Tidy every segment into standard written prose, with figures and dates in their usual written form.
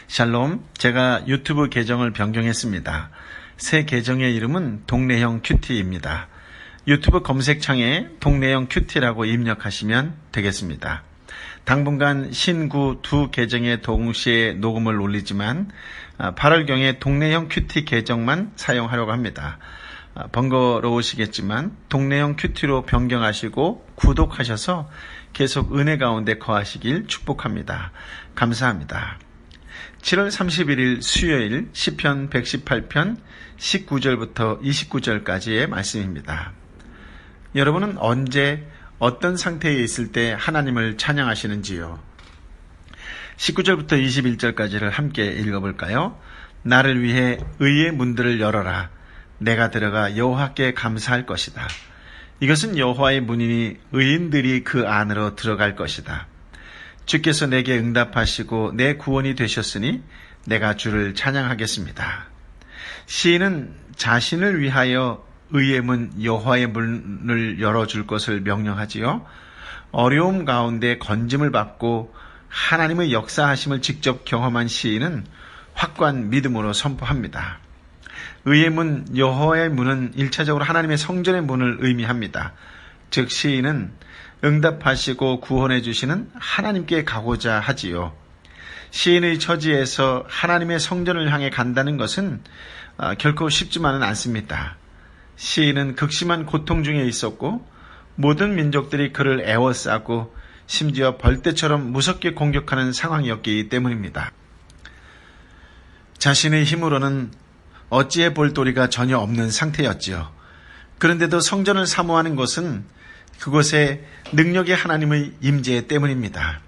샬롬, 제가 유튜브 계정을 변경했습니다. 새 계정의 이름은 동네형 큐티입니다. 유튜브 검색창에 동네형 큐티라고 입력하시면 되겠습니다. 당분간 신구 두 계정에 동시에 녹음을 올리지만 8월경에 동네형 큐티 계정만 사용하려고 합니다. 번거로우시겠지만 동네형 큐티로 변경하시고 구독하셔서 계속 은혜 가운데 거하시길 축복합니다. 감사합니다. 7월 31일 수요일 시편 118편 19절부터 29절까지의 말씀입니다. 여러분은 언제 어떤 상태에 있을 때 하나님을 찬양하시는지요? 19절부터 21절까지를 함께 읽어볼까요? 나를 위해 의의 문들을 열어라. 내가 들어가 여호와께 감사할 것이다. 이것은 여호와의 문이니 의인들이 그 안으로 들어갈 것이다. 주께서 내게 응답하시고 내 구원이 되셨으니 내가 주를 찬양하겠습니다. 시인은 자신을 위하여 의의 문 여호와의 문을 열어줄 것을 명령하지요. 어려움 가운데 건짐을 받고 하나님의 역사하심을 직접 경험한 시인은 확고한 믿음으로 선포합니다. 의의 문 여호와의 문은 1차적으로 하나님의 성전의 문을 의미합니다. 즉 시인은 응답하시고 구원해 주시는 하나님께 가고자 하지요. 시인의 처지에서 하나님의 성전을 향해 간다는 것은 결코 쉽지만은 않습니다. 시인은 극심한 고통 중에 있었고 모든 민족들이 그를 애워싸고 심지어 벌떼처럼 무섭게 공격하는 상황이었기 때문입니다. 자신의 힘으로는 어찌해 볼 도리가 전혀 없는 상태였지요. 그런데도 성전을 사모하는 것은 그곳에 능력의 하나님의 임재 때문입니다.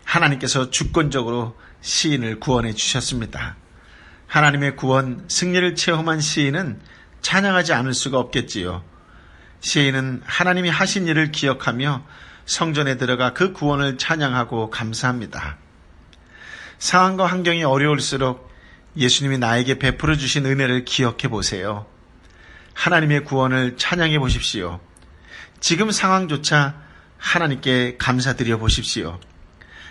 하나님께서 주권적으로 시인을 구원해 주셨습니다. 하나님의 구원, 승리를 체험한 시인은 찬양하지 않을 수가 없겠지요. 시인은 하나님이 하신 일을 기억하며 성전에 들어가 그 구원을 찬양하고 감사합니다. 상황과 환경이 어려울수록 예수님이 나에게 베풀어 주신 은혜를 기억해 보세요. 하나님의 구원을 찬양해 보십시오. 지금 상황조차 하나님께 감사드려 보십시오.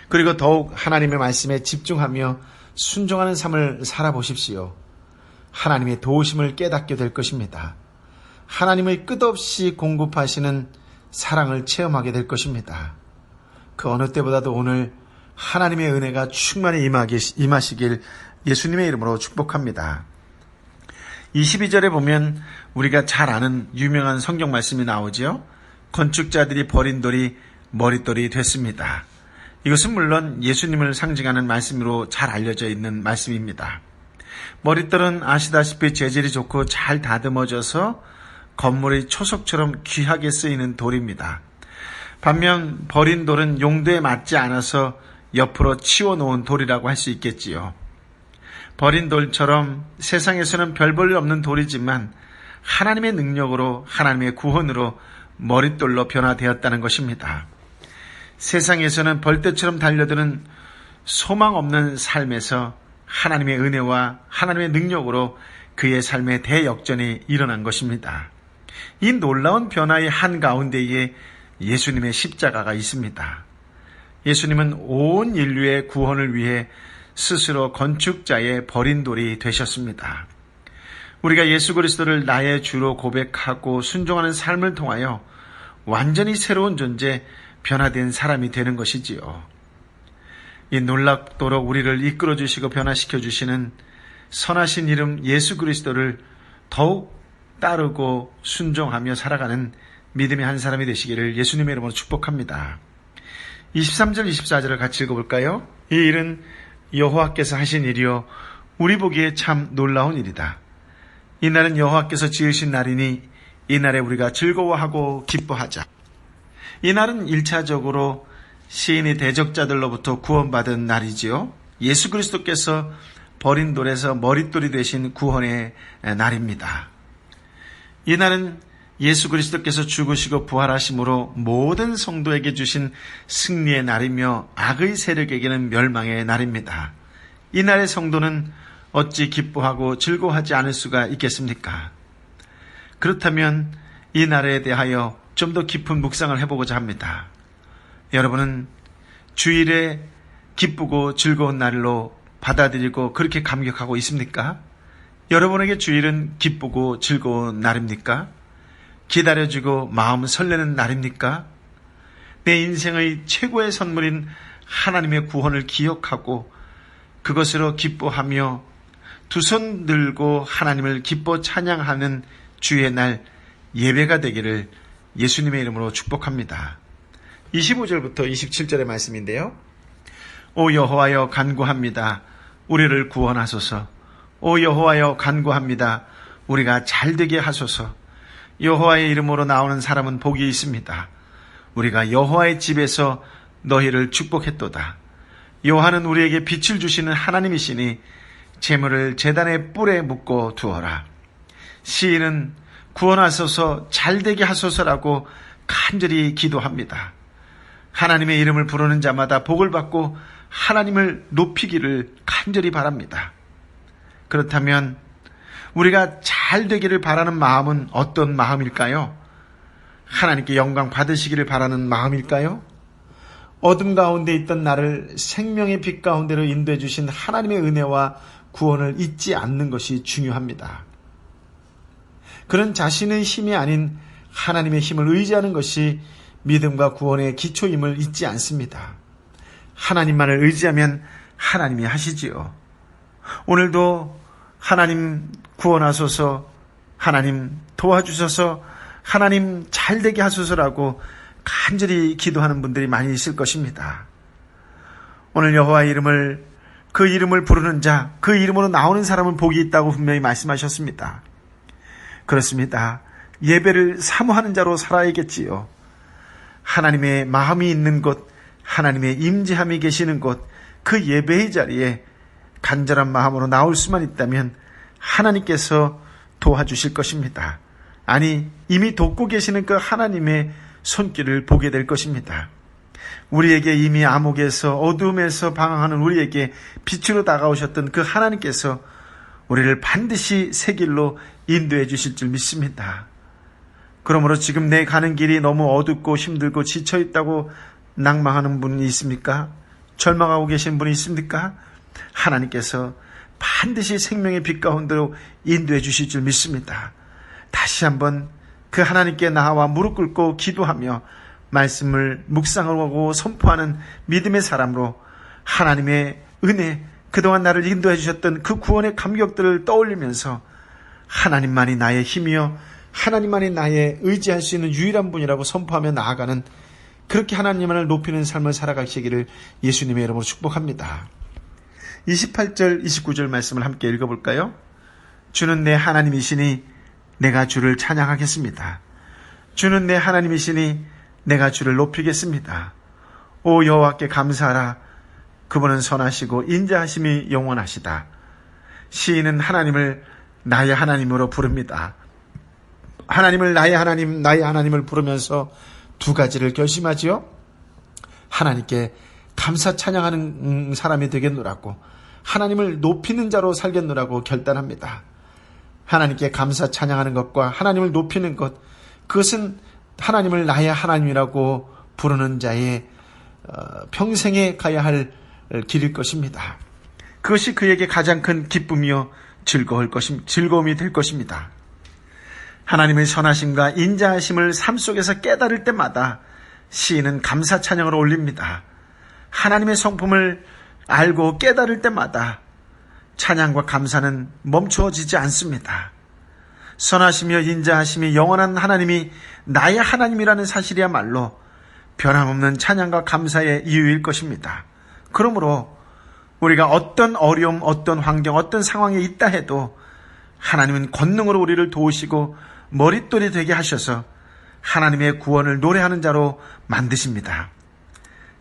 그리고 더욱 하나님의 말씀에 집중하며 순종하는 삶을 살아보십시오. 하나님의 도우심을 깨닫게 될 것입니다. 하나님의 끝없이 공급하시는 사랑을 체험하게 될 것입니다. 그 어느 때보다도 오늘 하나님의 은혜가 충만히 임하시길 예수님의 이름으로 축복합니다. 22절에 보면 우리가 잘 아는 유명한 성경 말씀이 나오지요. 건축자들이 버린 돌이 머릿돌이 됐습니다. 이것은 물론 예수님을 상징하는 말씀으로 잘 알려져 있는 말씀입니다. 머릿돌은 아시다시피 재질이 좋고 잘 다듬어져서 건물의 초석처럼 귀하게 쓰이는 돌입니다. 반면 버린 돌은 용도에 맞지 않아서 옆으로 치워놓은 돌이라고 할 수 있겠지요. 버린 돌처럼 세상에서는 별 볼 일 없는 돌이지만 하나님의 능력으로 하나님의 구원으로 머릿돌로 변화되었다는 것입니다. 세상에서는 벌떼처럼 달려드는 소망 없는 삶에서 하나님의 은혜와 하나님의 능력으로 그의 삶에 대역전이 일어난 것입니다. 이 놀라운 변화의 한가운데에 예수님의 십자가가 있습니다. 예수님은 온 인류의 구원을 위해 스스로 건축자의 버린 돌이 되셨습니다. 우리가 예수 그리스도를 나의 주로 고백하고 순종하는 삶을 통하여 완전히 새로운 존재, 변화된 사람이 되는 것이지요. 이 놀랍도록 우리를 이끌어 주시고 변화시켜 주시는 선하신 이름 예수 그리스도를 더욱 따르고 순종하며 살아가는 믿음의 한 사람이 되시기를 예수님의 이름으로 축복합니다. 23절 24절을 같이 읽어볼까요? 이 일은 여호와께서 하신 일이요 우리 보기에 참 놀라운 일이다. 이날은 여호와께서 지으신 날이니 이날에 우리가 즐거워하고 기뻐하자. 이날은 1차적으로 시인이 대적자들로부터 구원받은 날이지요. 예수 그리스도께서 버린 돌에서 머릿돌이 되신 구원의 날입니다. 이날은 예수 그리스도께서 죽으시고 부활하심으로 모든 성도에게 주신 승리의 날이며 악의 세력에게는 멸망의 날입니다. 이날의 성도는 어찌 기뻐하고 즐거워하지 않을 수가 있겠습니까? 그렇다면 이 날에 대하여 좀 더 깊은 묵상을 해보고자 합니다. 여러분은 주일에 기쁘고 즐거운 날로 받아들이고 그렇게 감격하고 있습니까? 여러분에게 주일은 기쁘고 즐거운 날입니까? 기다려지고 마음 설레는 날입니까? 내 인생의 최고의 선물인 하나님의 구원을 기억하고 그것으로 기뻐하며 두 손 들고 하나님을 기뻐 찬양하는 주의 날 예배가 되기를 예수님의 이름으로 축복합니다. 25절부터 27절의 말씀인데요. 오 여호와여 간구합니다. 우리를 구원하소서. 오 여호와여 간구합니다. 우리가 잘되게 하소서. 여호와의 이름으로 나오는 사람은 복이 있습니다. 우리가 여호와의 집에서 너희를 축복했도다. 여호와는 우리에게 빛을 주시는 하나님이시니 재물을 제단의 뿔에 묶어 두어라. 시인은 구원하소서 잘되게 하소서라고 간절히 기도합니다. 하나님의 이름을 부르는 자마다 복을 받고 하나님을 높이기를 간절히 바랍니다. 그렇다면 우리가 잘되기를 바라는 마음은 어떤 마음일까요? 하나님께 영광 받으시기를 바라는 마음일까요? 어둠 가운데 있던 나를 생명의 빛 가운데로 인도해 주신 하나님의 은혜와 구원을 잊지 않는 것이 중요합니다. 그런 자신의 힘이 아닌 하나님의 힘을 의지하는 것이 믿음과 구원의 기초임을 잊지 않습니다. 하나님만을 의지하면 하나님이 하시지요. 오늘도 하나님 구원하소서, 하나님 도와주셔서, 하나님 잘되게 하소서라고 간절히 기도하는 분들이 많이 있을 것입니다. 오늘 여호와의 이름을, 그 이름을 부르는 자, 그 이름으로 나오는 사람은 복이 있다고 분명히 말씀하셨습니다. 그렇습니다. 예배를 사모하는 자로 살아야겠지요. 하나님의 마음이 있는 곳, 하나님의 임재함이 계시는 곳, 그 예배의 자리에 간절한 마음으로 나올 수만 있다면 하나님께서 도와주실 것입니다. 아니, 이미 돕고 계시는 그 하나님의 손길을 보게 될 것입니다. 우리에게 이미 암흑에서 어둠에서 방황하는 우리에게 빛으로 다가오셨던 그 하나님께서 우리를 반드시 새 길로 인도해 주실 줄 믿습니다. 그러므로 지금 내 가는 길이 너무 어둡고 힘들고 지쳐있다고 낭망하는 분이 있습니까? 절망하고 계신 분이 있습니까? 하나님께서 반드시 생명의 빛 가운데로 인도해 주실 줄 믿습니다. 다시 한번 그 하나님께 나와 무릎 꿇고 기도하며 말씀을 묵상하고 선포하는 믿음의 사람으로 하나님의 은혜, 그동안 나를 인도해 주셨던 그 구원의 감격들을 떠올리면서 하나님만이 나의 힘이요, 하나님만이 나의 의지할 수 있는 유일한 분이라고 선포하며 나아가는, 그렇게 하나님만을 높이는 삶을 살아가시기를 예수님의 이름으로 축복합니다. 28절 29절 말씀을 함께 읽어볼까요? 주는 내 하나님이시니 내가 주를 찬양하겠습니다. 주는 내 하나님이시니 내가 주를 높이겠습니다. 오 여호와께 감사하라. 그분은 선하시고 인자하심이 영원하시다. 시인은 하나님을 나의 하나님으로 부릅니다. 하나님을 나의 하나님, 나의 하나님을 부르면서 두 가지를 결심하지요. 하나님께 감사 찬양하는 사람이 되겠노라고, 하나님을 높이는 자로 살겠노라고 결단합니다. 하나님께 감사 찬양하는 것과 하나님을 높이는 것, 그것은 하나님을 나의 하나님이라고 부르는 자의 평생에 가야 할 길일 것입니다. 그것이 그에게 가장 큰 기쁨이요 즐거움이 될 것입니다. 하나님의 선하심과 인자하심을 삶 속에서 깨달을 때마다 시인은 감사 찬양을 올립니다. 하나님의 성품을 알고 깨달을 때마다 찬양과 감사는 멈추어지지 않습니다. 선하시며 인자하심이 영원한 하나님이 나의 하나님이라는 사실이야말로 변함없는 찬양과 감사의 이유일 것입니다. 그러므로 우리가 어떤 어려움, 어떤 환경, 어떤 상황에 있다 해도 하나님은 권능으로 우리를 도우시고 머릿돌이 되게 하셔서 하나님의 구원을 노래하는 자로 만드십니다.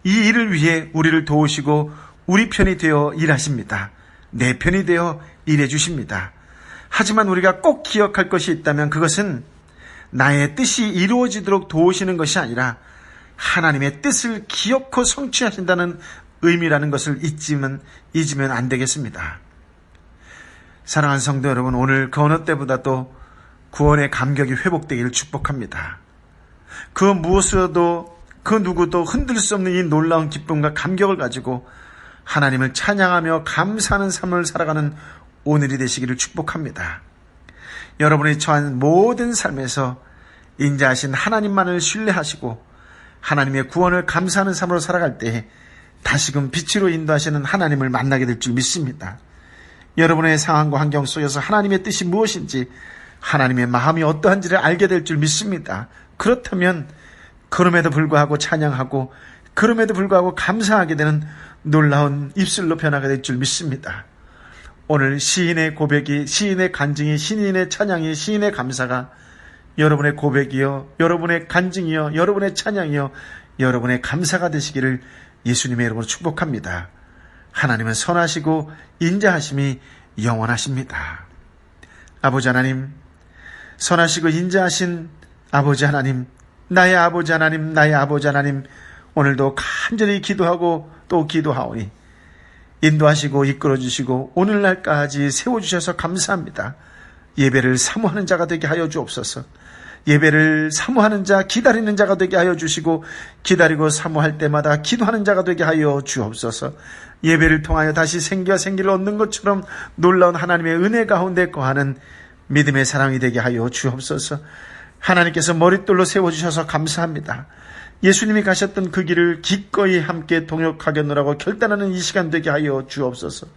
이 일을 위해 우리를 도우시고 우리 편이 되어 일하십니다. 내 편이 되어 일해 주십니다. 하지만 우리가 꼭 기억할 것이 있다면 그것은 나의 뜻이 이루어지도록 도우시는 것이 아니라 하나님의 뜻을 기억코 성취하신다는 의미라는 것을 잊으면 안 되겠습니다. 사랑하는 성도 여러분, 오늘 그 어느 때보다도 구원의 감격이 회복되기를 축복합니다. 그 무엇으로도 그 누구도 흔들 수 없는 이 놀라운 기쁨과 감격을 가지고 하나님을 찬양하며 감사하는 삶을 살아가는 오늘이 되시기를 축복합니다. 여러분이 처한 모든 삶에서 인자하신 하나님만을 신뢰하시고 하나님의 구원을 감사하는 삶으로 살아갈 때 다시금 빛으로 인도하시는 하나님을 만나게 될 줄 믿습니다. 여러분의 상황과 환경 속에서 하나님의 뜻이 무엇인지, 하나님의 마음이 어떠한지를 알게 될 줄 믿습니다. 그렇다면 그럼에도 불구하고 찬양하고 그럼에도 불구하고 감사하게 되는 놀라운 입술로 변하게 될 줄 믿습니다. 오늘 시인의 고백이, 시인의 간증이, 시인의 찬양이, 시인의 감사가 여러분의 고백이요, 여러분의 간증이요, 여러분의 찬양이요, 여러분의 감사가 되시기를 예수님의 이름으로 축복합니다. 하나님은 선하시고 인자하심이 영원하십니다. 아버지 하나님, 선하시고 인자하신 아버지 하나님, 나의 아버지 하나님, 나의 아버지 하나님, 오늘도 간절히 기도하고 또 기도하오니 인도하시고 이끌어주시고 오늘날까지 세워주셔서 감사합니다. 예배를 사모하는 자가 되게 하여 주옵소서. 예배를 사모하는 자, 기다리는 자가 되게 하여 주시고 기다리고 사모할 때마다 기도하는 자가 되게 하여 주옵소서. 예배를 통하여 다시 생기와 생기를 얻는 것처럼 놀라운 하나님의 은혜 가운데 거하는 믿음의 사랑이 되게 하여 주옵소서. 하나님께서 머릿돌로 세워주셔서 감사합니다. 예수님이 가셨던 그 길을 기꺼이 함께 동역하겠노라고 결단하는 이 시간 되게 하여 주옵소서.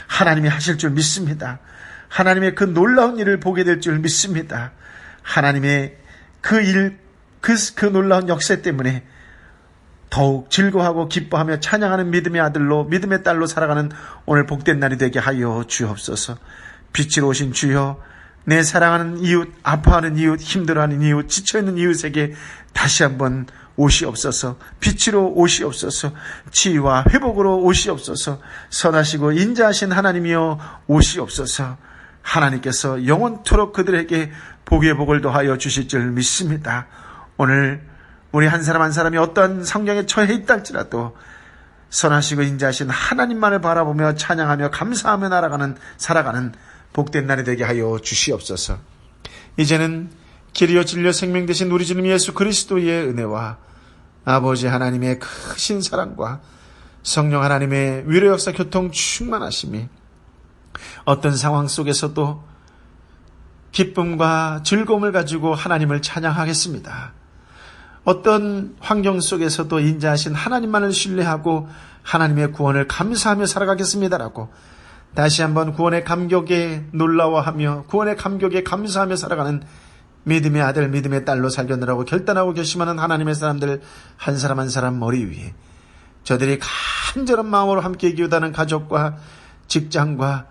하나님이 하실 줄 믿습니다. 하나님의 그 놀라운 일을 보게 될 줄 믿습니다. 하나님의 그 일, 그 놀라운 역사 때문에 더욱 즐거워하고 기뻐하며 찬양하는 믿음의 아들로, 믿음의 딸로 살아가는 오늘 복된 날이 되게 하여 주옵소서. 빛으로 오신 주여, 내 사랑하는 이웃, 아파하는 이웃, 힘들어하는 이웃, 지쳐있는 이웃에게 다시 한번 오시옵소서. 빛으로 오시옵소서. 치유와 회복으로 오시옵소서. 선하시고 인자하신 하나님이여 오시옵소서. 하나님께서 영원토록 그들에게 복의 복을 더하여 주실 줄 믿습니다. 오늘 우리 한 사람 한 사람이 어떠한 상황에 처해 있다 할지라도 선하시고 인자하신 하나님만을 바라보며 찬양하며 감사하며 살아가는 복된 날이 되게 하여 주시옵소서. 이제는 길이요 진리요 생명 되신 우리 주님 예수 그리스도의 은혜와 아버지 하나님의 크신 사랑과 성령 하나님의 위로 역사 교통 충만하심이 어떤 상황 속에서도 기쁨과 즐거움을 가지고 하나님을 찬양하겠습니다. 어떤 환경 속에서도 인자하신 하나님만을 신뢰하고 하나님의 구원을 감사하며 살아가겠습니다라고 다시 한번 구원의 감격에 놀라워하며 구원의 감격에 감사하며 살아가는 믿음의 아들, 믿음의 딸로 살려느라고 결단하고 결심하는 하나님의 사람들 한 사람 한 사람 머리 위에 저들이 간절한 마음으로 함께 기도하는 가족과 직장과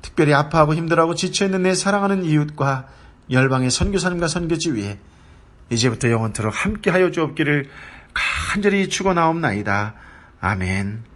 특별히 아파하고 힘들어하고 지쳐있는 내 사랑하는 이웃과 열방의 선교사님과 선교지 위에 이제부터 영원토록 함께하여 주옵기를 간절히 축원하옵나이다. 아멘.